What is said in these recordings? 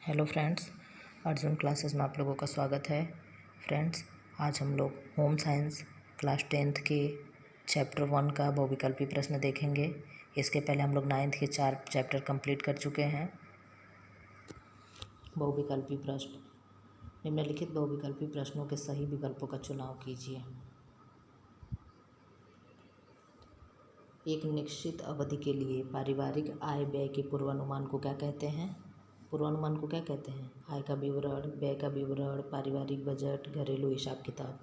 Hello friends, Arjun classes में आप लोगों का स्वागत है। फ्रेंड्स, आज हम लोग होम साइंस क्लास 10th के चैप्टर 1 का बहुविकल्पी प्रश्न देखेंगे। इसके पहले हम लोग 9th के 4 चैप्टर कंप्लीट कर चुके हैं। बहुविकल्पी प्रश्न। निम्नलिखित बहुविकल्पी प्रश्नों के सही विकल्पों का चुनाव कीजिए। एक निश्चित अवधि के लिए पारिवारिक आय व्यय के पूर्वानुमान को क्या कहते हैं? पूर्वानुमान को क्या कहते हैं? आय का विवरण, व्यय का विवरण, पारिवारिक बजट, घरेलू हिसाब किताब।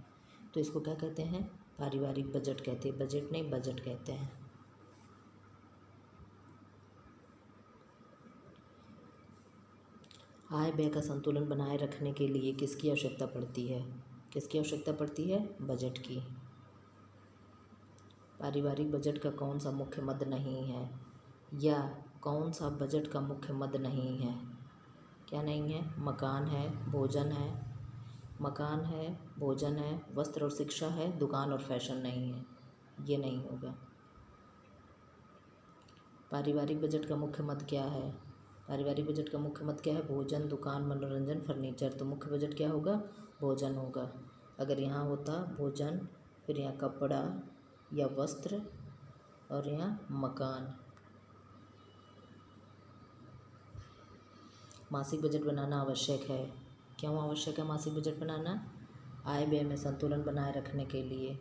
तो इसको क्या कहते हैं? पारिवारिक बजट कहते हैं। बजट नहीं, बजट कहते हैं। आय व्यय का संतुलन बनाए रखने के लिए किसकी आवश्यकता पड़ती है? किसकी आवश्यकता पड़ती है? बजट की। पारिवारिक बजट का कौन सा मुख्य मद नहीं है, या कौन सा बजट का मुख्य मद नहीं है? क्या नहीं है? मकान है, भोजन है, मकान है, भोजन है, वस्त्र और शिक्षा है, दुकान और फैशन नहीं है। ये नहीं होगा। पारिवारिक बजट का मुख्य मद क्या है? पारिवारिक बजट का मुख्य मद क्या है? भोजन, दुकान, मनोरंजन, फर्नीचर। तो मुख्य बजट क्या होगा? भोजन होगा। अगर यहाँ होता भोजन, फिर यहाँ कपड़ा या वस्त्र, और यहाँ मकान। मासिक बजट बनाना आवश्यक है। क्यों आवश्यक है मासिक बजट बनाना? आय व्यय में संतुलन बनाए रखने के लिए।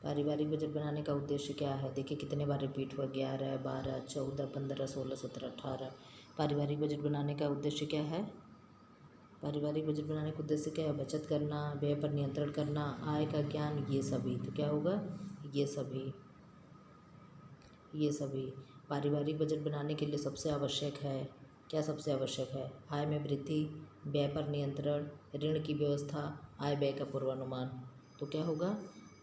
पारिवारिक बजट बनाने का उद्देश्य क्या है? देखिए कितने बार रिपीट हुआ, 11, 12, 14, 15, 16, 17, 18। पारिवारिक बजट बनाने का उद्देश्य क्या है? पारिवारिक बजट बनाने का उद्देश्य क्या है? बचत करना, व्यय पर नियंत्रण करना, आय का ज्ञान, ये सभी। तो क्या होगा? ये सभी। ये सभी। पारिवारिक बजट बनाने के लिए सबसे आवश्यक है, क्या सबसे आवश्यक है? आय में वृद्धि, व्यय पर नियंत्रण, ऋण की व्यवस्था, आय व्यय का पूर्वानुमान। तो क्या होगा?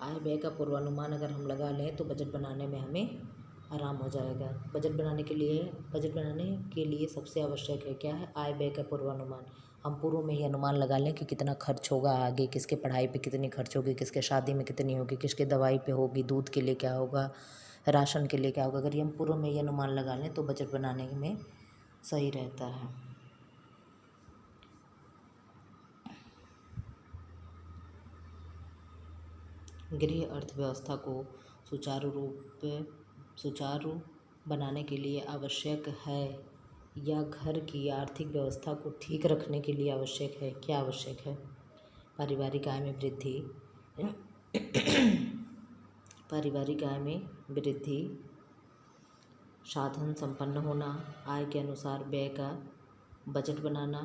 आय व्यय का पूर्वानुमान अगर हम लगा लें तो बजट बनाने में हमें आराम हो जाएगा। बजट बनाने के लिए सबसे आवश्यक है क्या है? आय व्यय का पूर्वानुमान। हम पूर्व में ही अनुमान लगा लें कि कितना खर्च होगा आगे, किसके पढ़ाई पे कितनी खर्च होगी, किसके शादी में कितनी होगी, किसके दवाई पे होगी, दूध के लिए क्या होगा, राशन के लिए क्या होगा। अगर ये हम पूर्व में ये अनुमान लगा लें तो बजट बनाने में सही रहता है। गृह अर्थव्यवस्था को सुचारू बनाने के लिए आवश्यक है, या घर की आर्थिक व्यवस्था को ठीक रखने के लिए आवश्यक है? क्या आवश्यक है? पारिवारिक आय में वृद्धि, पारिवारिक आय में वृद्धि, साधन संपन्न होना, आय के अनुसार व्यय का बजट बनाना,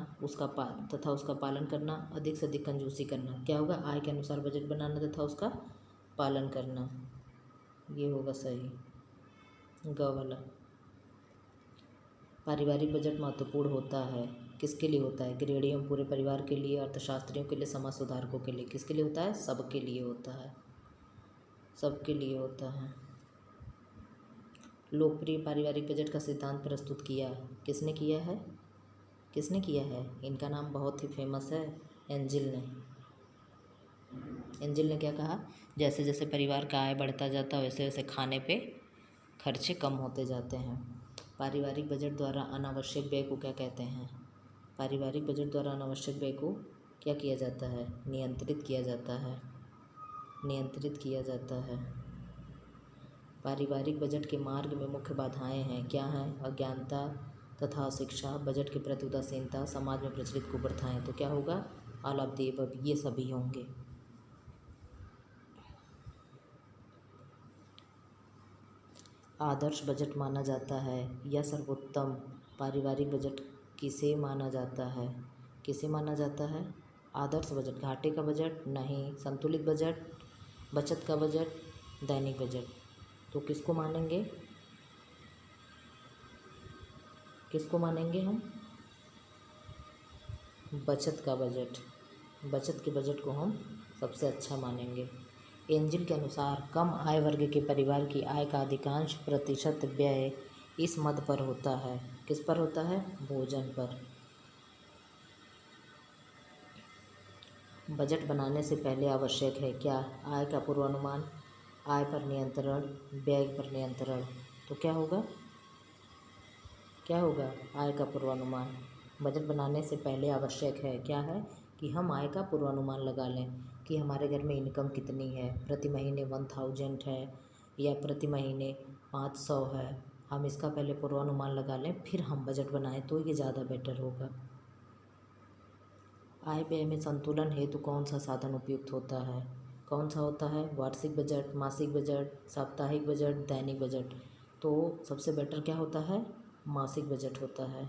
तथा उसका पालन करना, अधिक से अधिक कंजूसी करना। क्या होगा? आय के अनुसार बजट बनाना तथा उसका पालन करना। ये होगा सही, ग वाला। पारिवारिक बजट महत्वपूर्ण होता है। किसके लिए होता है? गृहिणियों, पूरे परिवार के लिए, अर्थशास्त्रियों के लिए, समाज सुधारकों के लिए। किसके लिए होता है? सबके लिए होता है। सबके लिए होता है। लोकप्रिय पारिवारिक बजट का सिद्धांत प्रस्तुत किया, किसने किया है? किसने किया है? इनका नाम बहुत ही फेमस है, एंजिल ने। एंजिल ने क्या कहा? जैसे जैसे परिवार का आय बढ़ता जाता है वैसे वैसे खाने पे खर्चे कम होते जाते हैं। पारिवारिक बजट द्वारा अनावश्यक व्यय को क्या कहते हैं? पारिवारिक बजट द्वारा अनावश्यक व्यय को क्या किया जाता है? नियंत्रित किया जाता है। नियंत्रित किया जाता है। पारिवारिक बजट के मार्ग में मुख्य बाधाएं हैं, क्या हैं? अज्ञानता तथा शिक्षा, बजट के प्रति उदासीनता, समाज में प्रचलित कुप्रथाएं। तो क्या होगा? ऑल ऑफ द अबव, ये सभी होंगे। आदर्श बजट माना जाता है या सर्वोत्तम पारिवारिक बजट किसे माना जाता है? किसे माना जाता है? आदर्श बजट। घाटे का बजट नहीं, संतुलित बजट, बचत का बजट, दैनिक बजट। तो किसको मानेंगे? किसको मानेंगे हम? बचत का बजट। बचत के बजट को हम सबसे अच्छा मानेंगे। एंजिल के अनुसार कम आय वर्ग के परिवार की आय का अधिकांश प्रतिशत व्यय इस मद पर होता है। किस पर होता है? भोजन पर। बजट बनाने से पहले आवश्यक है क्या? आय का पूर्वानुमान, आय पर नियंत्रण, व्यय पर नियंत्रण। तो क्या होगा? क्या होगा? आय का पूर्वानुमान। बजट बनाने से पहले आवश्यक है क्या है कि हम आय का पूर्वानुमान लगा लें कि हमारे घर में इनकम कितनी है, प्रति महीने 1000 है या प्रति महीने 500 है। हम इसका पहले पूर्वानुमान लगा लें, फिर हम बजट बनाएं तो ये ज़्यादा बेटर होगा। आय व्यय में संतुलन हेतु कौन सा साधन उपयुक्त होता है? कौन सा होता है? वार्षिक बजट, मासिक बजट, साप्ताहिक बजट, दैनिक बजट। तो सबसे बेटर क्या होता है? मासिक बजट होता है।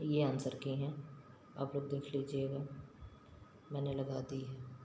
ये आंसर की हैं, आप लोग देख लीजिएगा, मैंने लगा दी है।